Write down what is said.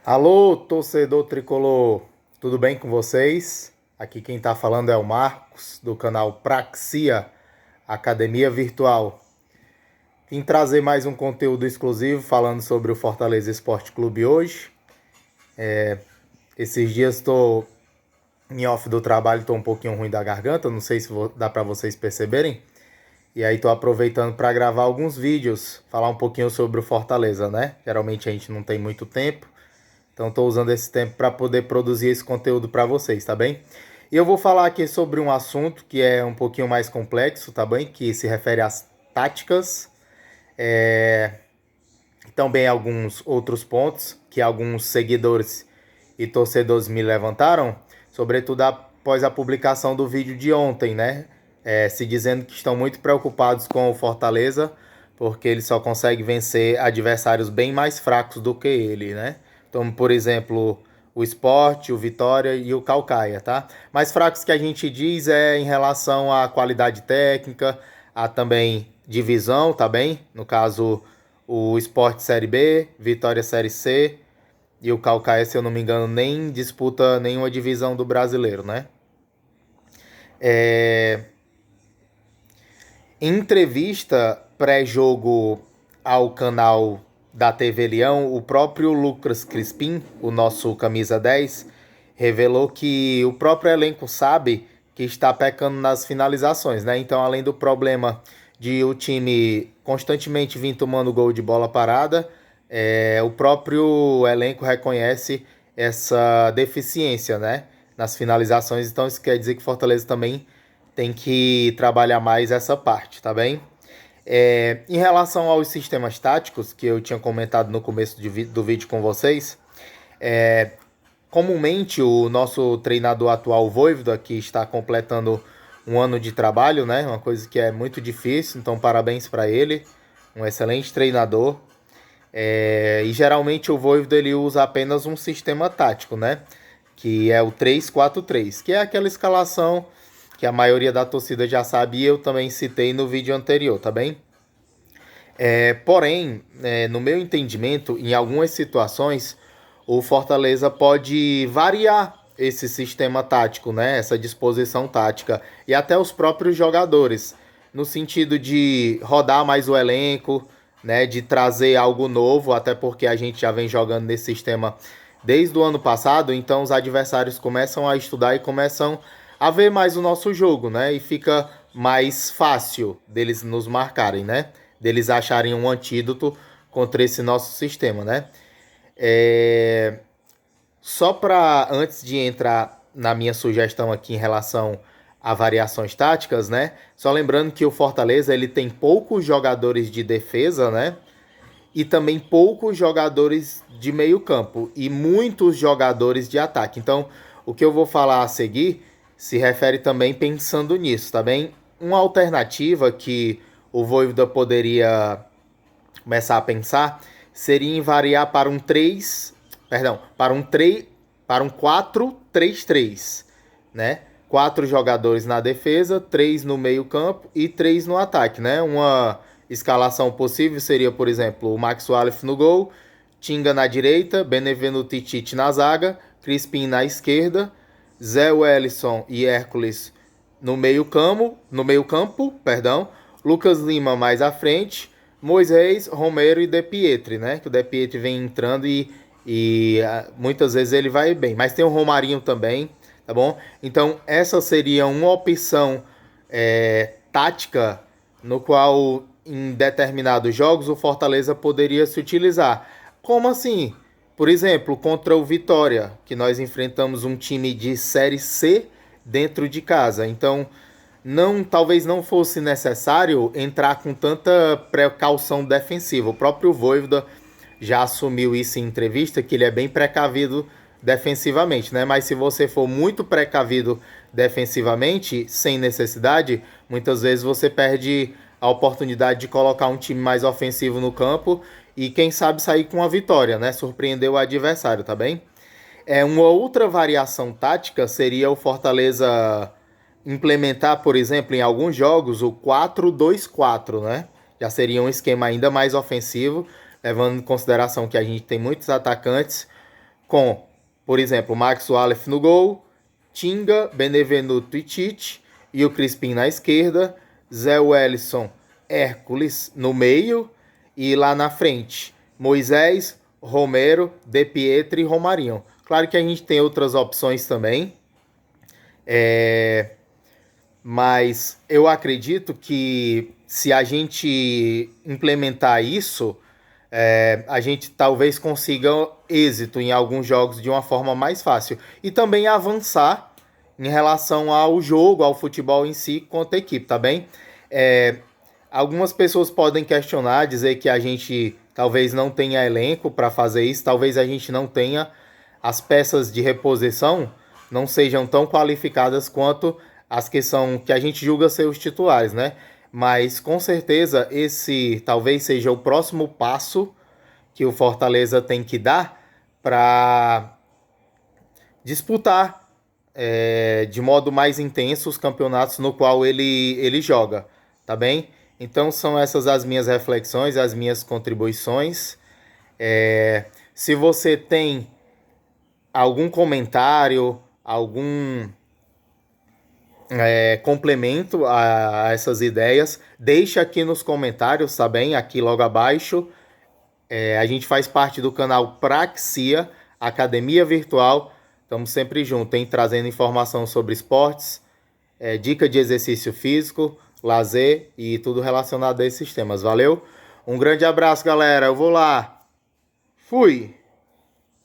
Alô, torcedor tricolor, tudo bem com vocês? Aqui quem está falando é o Marcos, do canal Praxia Academia Virtual. Vim trazer mais um conteúdo exclusivo falando sobre o Fortaleza Esporte Clube hoje. Esses dias estou em off do trabalho, estou um pouquinho ruim da garganta, não sei se dá para vocês perceberem. E aí estou aproveitando para gravar alguns vídeos, falar um pouquinho sobre o Fortaleza, né? Geralmente a gente não tem muito tempo. Então estou usando esse tempo para poder produzir esse conteúdo para vocês, tá bem? E eu vou falar aqui sobre um assunto que é um pouquinho mais complexo, tá bem? Que se refere às táticas, e também alguns outros pontos que alguns seguidores e torcedores me levantaram, sobretudo após a publicação do vídeo de ontem, né? Se dizendo que estão muito preocupados com o Fortaleza, porque ele só consegue vencer adversários bem mais fracos do que ele, né? Então, por exemplo, o Sport, o Vitória e o Caucaia, tá? Mais fracos que a gente diz é em relação à qualidade técnica, a também divisão, tá bem? No caso, o Sport Série B, Vitória Série C e o Caucaia, se eu não me engano, nem disputa nenhuma divisão do brasileiro, né? Em entrevista pré-jogo ao canal da TV Leão, o próprio Lucas Crispim, o nosso camisa 10, revelou que o próprio elenco sabe que está pecando nas finalizações, né? Então, além do problema de o time constantemente vir tomando gol de bola parada, o próprio elenco reconhece essa deficiência, né? Nas finalizações. Então, isso quer dizer que o Fortaleza também tem que trabalhar mais essa parte, tá bem? Em relação aos sistemas táticos, que eu tinha comentado no começo do vídeo com vocês, comumente o nosso treinador atual, Vojvoda, que está completando um ano de trabalho, né? Uma coisa que é muito difícil, então parabéns para ele, um excelente treinador. E geralmente o Vojvoda ele usa apenas um sistema tático, né? Que é o 3-4-3, que é aquela escalação que a maioria da torcida já sabe e eu também citei no vídeo anterior, tá bem? Porém, no meu entendimento, em algumas situações, o Fortaleza pode variar esse sistema tático, né? Essa disposição tática e até os próprios jogadores, no sentido de rodar mais o elenco, né? De trazer algo novo, até porque a gente já vem jogando nesse sistema desde o ano passado, então os adversários começam a estudar e começam a ver mais o nosso jogo, né? E fica mais fácil deles nos marcarem, né? Deles acharem um antídoto contra esse nosso sistema, né? Só para antes de entrar na minha sugestão aqui em relação a variações táticas, né? Só lembrando que o Fortaleza ele tem poucos jogadores de defesa, né? E também poucos jogadores de meio campo e muitos jogadores de ataque. Então, o que eu vou falar a seguir se refere também pensando nisso, tá bem? Uma alternativa que o Vojvoda poderia começar a pensar seria em variar para um 3, perdão, para um 4-3-3, né? 4 jogadores na defesa, 3 no meio-campo e 3 no ataque, né? Uma escalação possível seria, por exemplo, o Max Wallace no gol, Tinga na direita, Benevenuto e Tite na zaga, Crispim na esquerda, Zé Wellison e Hércules no meio campo, perdão, Lucas Lima mais à frente, Moisés, Romero e De Pietri, né? Que o De Pietri vem entrando e muitas vezes ele vai bem. Mas tem o Romarinho também, tá bom? Então essa seria uma opção tática no qual em determinados jogos o Fortaleza poderia se utilizar. Como assim? Por exemplo, contra o Vitória, que nós enfrentamos um time de Série C dentro de casa. Então, talvez não fosse necessário entrar com tanta precaução defensiva. O próprio Vojvoda já assumiu isso em entrevista, que ele é bem precavido defensivamente, né? Mas se você for muito precavido defensivamente, sem necessidade, muitas vezes você perde a oportunidade de colocar um time mais ofensivo no campo e quem sabe sair com uma vitória, né? Surpreender o adversário, tá bem? Uma outra variação tática seria o Fortaleza implementar, por exemplo, em alguns jogos o 4-2-4, né? Já seria um esquema ainda mais ofensivo, levando em consideração que a gente tem muitos atacantes, com, por exemplo, Max Wallace no gol, Tinga, Benevenuto e Tite, e o Crispim na esquerda, Zé Wellison, Hércules no meio, e lá na frente, Moisés, Romero, De Pietri e Romarinho. Claro que a gente tem outras opções também, mas eu acredito que se a gente implementar isso, a gente talvez consiga êxito em alguns jogos de uma forma mais fácil. E também avançar em relação ao jogo, ao futebol em si, contra a equipe, tá bem? Algumas pessoas podem questionar, dizer que a gente talvez não tenha elenco para fazer isso, talvez a gente não tenha as peças de reposição, não sejam tão qualificadas quanto as que a gente julga ser os titulares, né? Mas com certeza esse talvez seja o próximo passo que o Fortaleza tem que dar para disputar de modo mais intenso os campeonatos no qual ele joga, tá bem? Então são essas as minhas reflexões, as minhas contribuições. Se você tem algum comentário, algum complemento a essas ideias, deixa aqui nos comentários, tá bem? Aqui logo abaixo. A gente faz parte do canal Praxia, Academia Virtual. Estamos sempre juntos, hein? Trazendo informação sobre esportes, dica de exercício físico, lazer e tudo relacionado a esses temas. Valeu? Um grande abraço, galera. Eu vou lá. Fui!